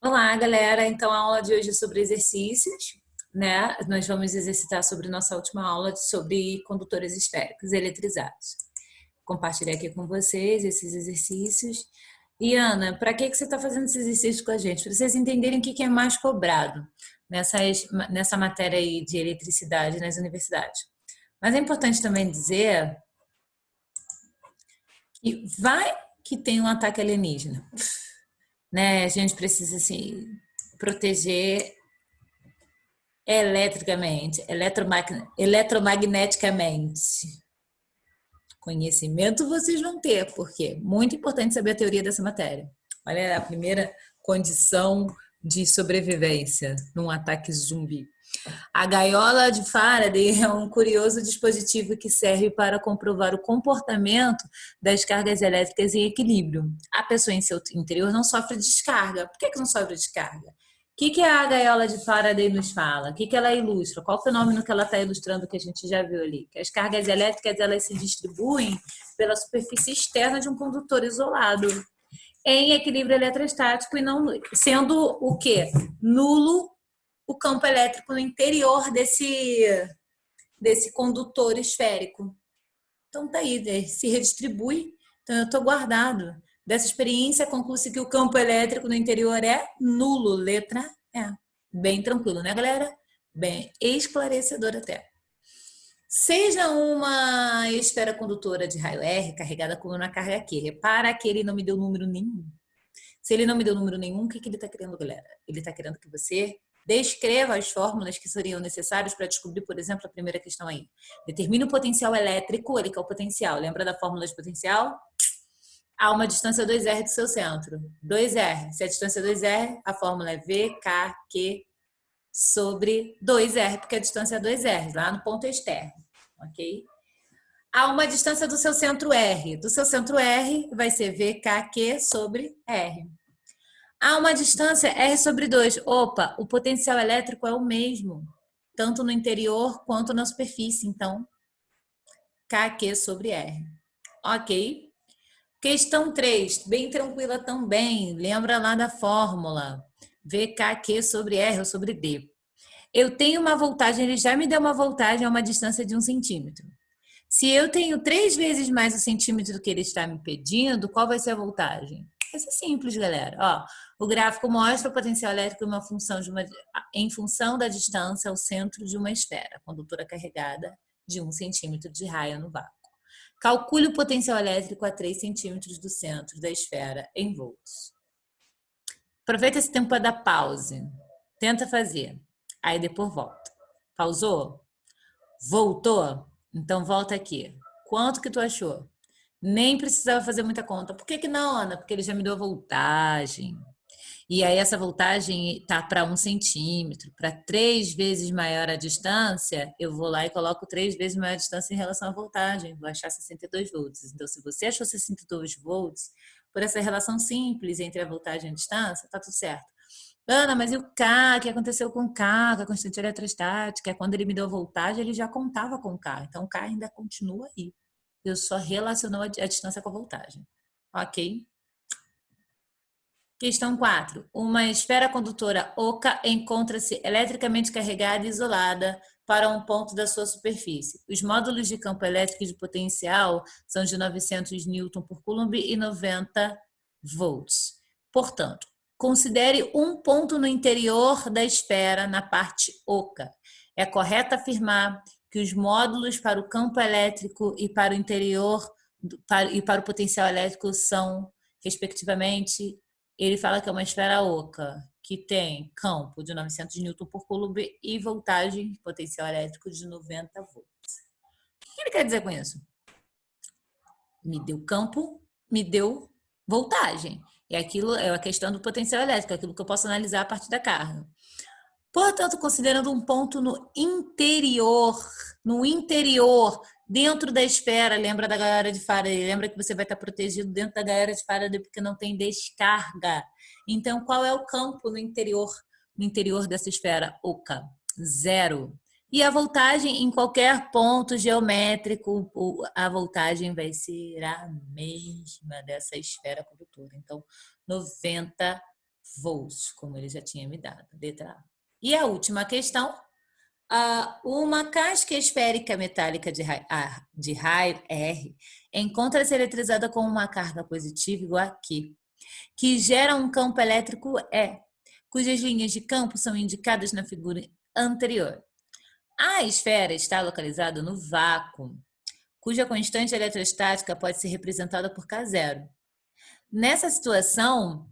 Olá, galera. Então, a aula de hoje é sobre exercícios, né? Nós vamos exercitar sobre nossa última aula sobre condutores esféricos eletrizados. Compartilhar aqui com vocês esses exercícios. E, Ana, para que você está fazendo esses exercícios com a gente? Para vocês entenderem o que é mais cobrado nessa matéria aí de eletricidade nas universidades. Mas é importante também dizer que vai que tem um ataque alienígena, né? A gente precisa, assim, proteger eletricamente, eletromagneticamente. Conhecimento vocês vão ter, porque é muito importante saber a teoria dessa matéria. Olha a primeira condição de sobrevivência num ataque zumbi. A gaiola de Faraday é um curioso dispositivo que serve para comprovar o comportamento das cargas elétricas em equilíbrio. A pessoa em seu interior não sofre descarga. Por que não sofre descarga? O que a gaiola de Faraday nos fala? O que ela ilustra? Qual o fenômeno que ela está ilustrando que a gente já viu ali? Que as cargas elétricas elas se distribuem pela superfície externa de um condutor isolado em equilíbrio eletrostático e não sendo o quê? Nulo o campo elétrico no interior desse condutor esférico. Então tá aí, se redistribui, então eu estou guardado. Dessa experiência, conclui-se que o campo elétrico no interior é nulo, letra E. Bem tranquilo, né, galera? Bem esclarecedor até. Seja uma esfera condutora de raio R carregada com uma carga Q. Repara que ele não me deu número nenhum. Se ele não me deu número nenhum, o que ele está querendo, galera? Ele está querendo que você descreva as fórmulas que seriam necessárias para descobrir, por exemplo, a primeira questão aí. Determine o potencial elétrico, ele que é o potencial. Lembra da fórmula de potencial? Há uma distância 2R do seu centro. 2R. Se a distância é 2R, a fórmula é VKQ sobre 2R, porque a distância é 2R, lá no ponto externo. Ok? Há uma distância do seu centro R. Do seu centro R vai ser VKQ sobre R. Há uma distância R sobre 2. Opa, o potencial elétrico é o mesmo, tanto no interior quanto na superfície. Então, KQ sobre R. Ok? Questão 3, bem tranquila também. Lembra lá da fórmula. VKQ sobre R ou sobre D. Eu tenho uma voltagem, ele já me deu uma voltagem a uma distância de 1 centímetro. Se eu tenho 3 vezes mais o centímetro do que ele está me pedindo, qual vai ser a voltagem? Vai ser simples, galera. Ó, o gráfico mostra o potencial elétrico em função da distância ao centro de uma esfera, condutora carregada de 1 centímetro de raio no vácuo. Calcule o potencial elétrico a 3 centímetros do centro da esfera em volts. Aproveita esse tempo para dar pause. Tenta fazer. Aí depois volta. Pausou? Voltou? Então volta aqui. Quanto que tu achou? Nem precisava fazer muita conta. Por que não, Ana? Porque ele já me deu a voltagem. E aí essa voltagem tá para 1 centímetro. Para 3 vezes maior a distância, eu vou lá e coloco 3 vezes maior a distância em relação à voltagem. Vou achar 62 volts. Então, se você achou 62 volts, por essa relação simples entre a voltagem e a distância, tá tudo certo. Ana, mas e o K? O que aconteceu com o K? Com a constante eletrostática? Quando ele me deu a voltagem, ele já contava com o K. Então, o K ainda continua aí. Eu só relacionou a distância com a voltagem. Ok? Questão 4. Uma esfera condutora oca encontra-se eletricamente carregada e isolada para um ponto da sua superfície. Os módulos de campo elétrico e de potencial são de 900 newton por coulomb e 90 volts. Portanto, considere um ponto no interior da esfera na parte oca. É correto afirmar que os módulos para o campo elétrico e para o interior e para o potencial elétrico são, respectivamente, ele fala que é uma esfera oca, que tem campo de 900 newton por coulomb e voltagem, potencial elétrico de 90 volts. O que ele quer dizer com isso? Me deu campo, me deu voltagem. E aquilo é a questão do potencial elétrico, aquilo que eu posso analisar a partir da carga. Portanto, considerando um ponto no interior, dentro da esfera, lembra da gaiola de Faraday, lembra que você vai estar protegido dentro da gaiola de Faraday porque não tem descarga. Então, qual é o campo no interior dessa esfera oca? Zero. E a voltagem em qualquer ponto geométrico, a voltagem vai ser a mesma dessa esfera condutora. Então, 90 volts, como ele já tinha me dado, letra A. E a última questão, uma casca esférica metálica de raio R encontra-se eletrizada com uma carga positiva igual a Q, que gera um campo elétrico E, cujas linhas de campo são indicadas na figura anterior. A esfera está localizada no vácuo, cuja constante eletrostática pode ser representada por K0. Nessa situação,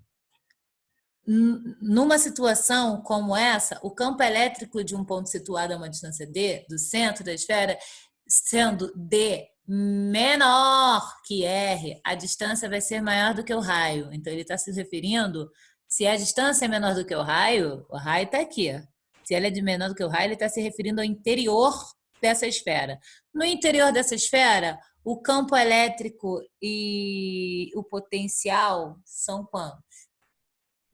numa situação como essa, o campo elétrico de um ponto situado a uma distância d do centro da esfera, sendo d menor que r, a distância vai ser maior do que o raio. Então, ele está se referindo, se a distância é menor do que o raio está aqui. Se ela é de menor do que o raio, ele está se referindo ao interior dessa esfera. No interior dessa esfera, o campo elétrico e o potencial são quantos?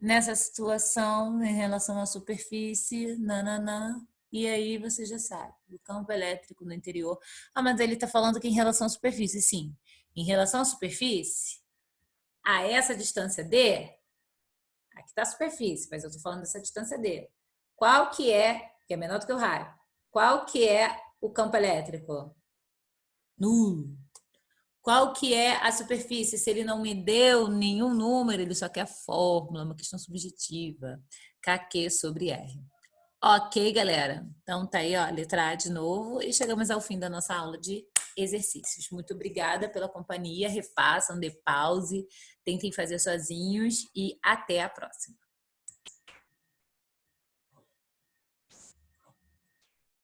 Nessa situação, em relação à superfície, nananã, e aí você já sabe, o campo elétrico no interior. Mas ele está falando que em relação à superfície, sim. Em relação à superfície, a essa distância D, aqui está a superfície, mas eu estou falando dessa distância D. Qual que é menor do que o raio, qual que é o campo elétrico? Qual que é a superfície? Se ele não me deu nenhum número, ele só quer a fórmula, uma questão subjetiva. KQ sobre R. Ok, galera? Então tá aí, ó, letra A de novo e chegamos ao fim da nossa aula de exercícios. Muito obrigada pela companhia, refaçam, dê pause, tentem fazer sozinhos e até a próxima.